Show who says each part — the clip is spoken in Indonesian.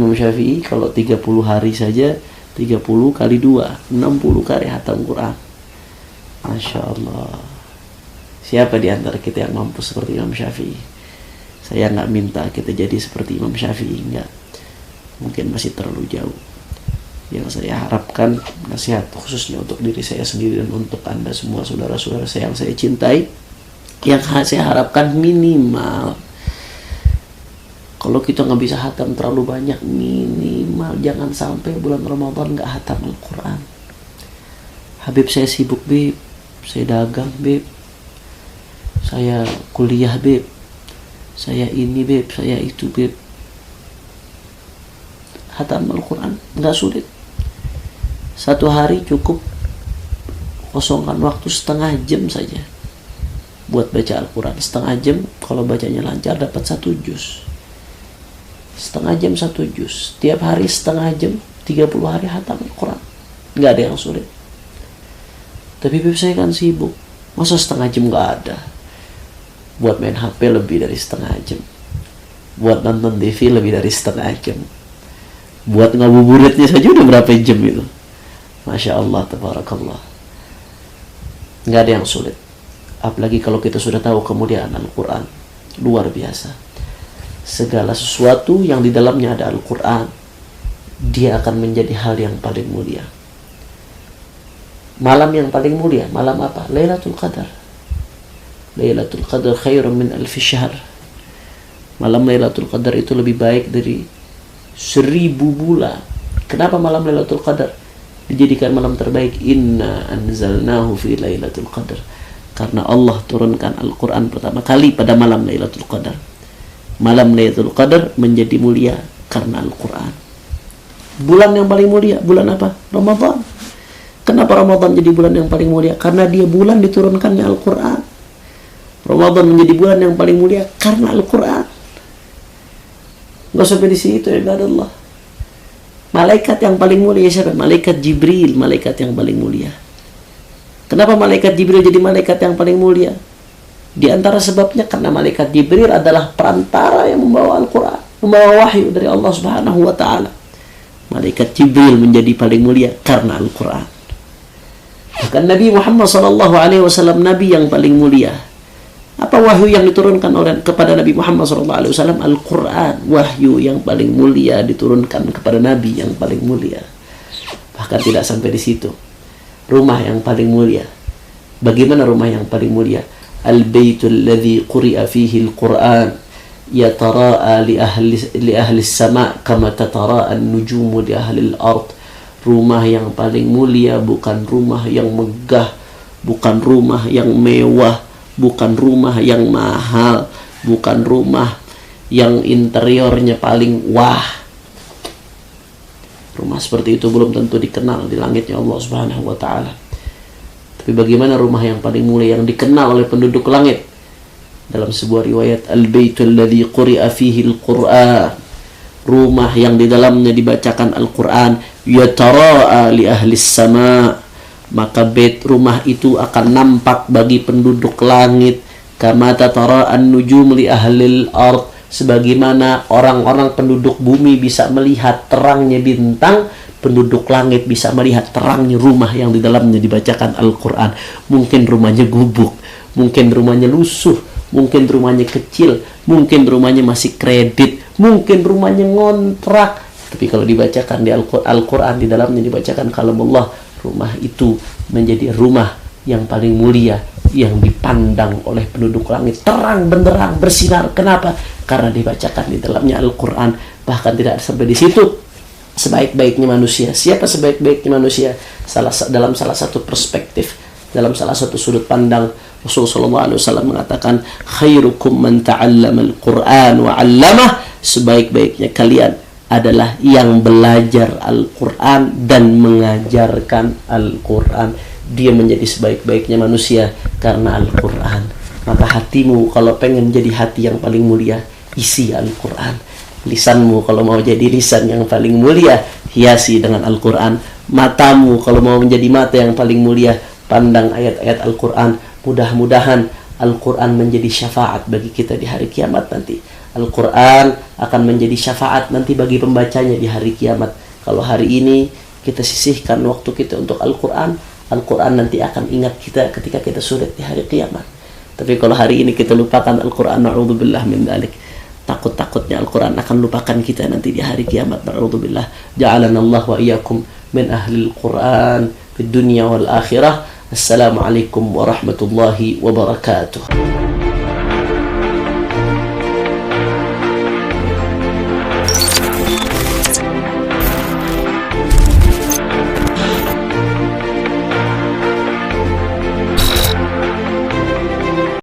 Speaker 1: Imam Syafi'i kalau 30 hari saja 30 kali 2 60 kali hatam Quran. Masya Allah. Siapa di antara kita yang mampu seperti Imam Syafi'i? Saya nggak minta kita jadi seperti Imam Syafi'i, enggak. Mungkin masih terlalu jauh. Yang saya harapkan, nasihat khususnya untuk diri saya sendiri dan untuk Anda semua saudara-saudara saya yang saya cintai, yang saya harapkan minimal, kalau kita nggak bisa hatam terlalu banyak, minimal jangan sampai bulan Ramadan nggak hatam Al-Quran. Habib saya sibuk beb, saya dagang beb, saya kuliah beb, saya ini beb, saya itu beb. Hatam Al-Quran nggak sulit. Satu hari cukup kosongkan waktu setengah jam saja buat baca Al-Quran. Setengah jam, kalau bacanya lancar dapat 1 juz. Setengah jam 1 juz. Tiap hari setengah jam, 30 hari hatam Al-Quran. Nggak ada yang sulit. Tapi saya kan sibuk. Masa setengah jam nggak ada? Buat main HP lebih dari setengah jam. Buat nonton TV lebih dari setengah jam. Buat ngabuburitnya saja udah berapa jam itu. Masya Allah, tabarakallah. Nggak ada yang sulit. Apalagi kalau kita sudah tahu kemuliaan Al-Quran. Luar biasa. Segala sesuatu yang di dalamnya ada Al-Quran, dia akan menjadi hal yang paling mulia. Malam yang paling mulia, malam apa? Lailatul Qadar. Lailatul Qadar khairun min alfi syahr. Malam Lailatul Qadar itu lebih baik dari 1000 bulan. Kenapa malam Lailatul Qadar dijadikan malam terbaik? Inna anzalnahu fi Lailatul Qadar. Karena Allah turunkan Al-Quran pertama kali pada malam Lailatul Qadar. Malam Lailatul Qadar menjadi mulia karena Al-Quran. Bulan yang paling mulia, bulan apa? Ramadan. Kenapa Ramadan jadi bulan yang paling mulia? Karena dia bulan diturunkannya Al-Quran. Ramadan menjadi bulan yang paling mulia karena Al-Quran. Nggak sampai di situ ya Allah. Malaikat yang paling mulia siapa? Malaikat Jibril, malaikat yang paling mulia. Kenapa malaikat Jibril jadi malaikat yang paling mulia? Di antara sebabnya karena malaikat Jibril adalah perantara yang membawa Al-Quran, membawa wahyu dari Allah Subhanahu wa Ta'ala. Malaikat Jibril menjadi paling mulia karena Al-Quran. Bahkan Nabi Muhammad SAW, Nabi yang paling mulia. Apa wahyu yang diturunkan kepada Nabi Muhammad SAW? Al-Quran. Wahyu yang paling mulia diturunkan kepada Nabi yang paling mulia. Bahkan tidak sampai di situ. Rumah yang paling mulia. Bagaimana rumah yang paling mulia? Al-Baitul ladzi quri'a fihi Al-Quran yatara'a li ahli as-sama' kama tatara'a an-nujumu li ahli al-ard. Rumah yang paling mulia bukan rumah yang megah, bukan rumah yang mewah, bukan rumah yang mahal, bukan rumah yang interiornya paling wah. Rumah seperti itu belum tentu dikenal di langitnya Allah Subhanahu wa Ta'ala. Tapi bagaimana rumah yang paling mulia yang dikenal oleh penduduk langit? Dalam sebuah riwayat, Al-Baitul ladzi quri'a fihi Al-Quran. Rumah yang di dalamnya dibacakan Al-Quran. Yatara'a li ahli sama'. Maka bait rumah itu akan nampak bagi penduduk langit. Kama tatara'an nujum li ahli al-ard. Sebagaimana orang-orang penduduk bumi bisa melihat terangnya bintang, penduduk langit bisa melihat terangnya rumah yang di dalamnya dibacakan Al-Quran. Mungkin rumahnya gubuk, mungkin rumahnya lusuh, mungkin rumahnya kecil, mungkin rumahnya masih kredit, mungkin rumahnya ngontrak. Tapi kalau dibacakan di Al-Quran, di dalamnya dibacakan kalamullah, rumah itu menjadi rumah yang paling mulia, yang dipandang oleh penduduk langit. Terang benderang, bersinar. Kenapa? Karena dibacakan di dalamnya Al-Quran. Bahkan tidak sampai di situ. Sebaik-baiknya manusia. Siapa sebaik-baiknya manusia? Dalam salah satu perspektif, dalam salah satu sudut pandang, Rasulullah SAW mengatakan, khairukum man ta'allama al-Quran wa 'allamah. Sebaik-baiknya kalian adalah yang belajar Al-Quran dan mengajarkan Al-Quran. Dia menjadi sebaik-baiknya manusia karena Al-Quran. Maka hatimu kalau pengen jadi hati yang paling mulia, isi Al-Quran. Lisanmu kalau mau jadi lisan yang paling mulia, hiasi dengan Al-Quran. Matamu kalau mau menjadi mata yang paling mulia, pandang ayat-ayat Al-Quran. Mudah-mudahan Al-Quran menjadi syafaat bagi kita di hari kiamat nanti. Al-Quran akan menjadi syafaat nanti bagi pembacanya di hari kiamat. Kalau hari ini kita sisihkan waktu kita untuk Al-Quran, Al-Quran nanti akan ingat kita ketika kita sulit di hari kiamat. Tapi kalau hari ini kita lupakan Al-Quran, na'udzubillah min dzalik, takut-takutnya Al-Quran akan lupakan kita nanti di hari kiamat. Na'udzubillah. Ja'alanallah wa iyyakum min ahlil Quran fid dunya wal akhirah. Assalamualaikum warahmatullahi wabarakatuh.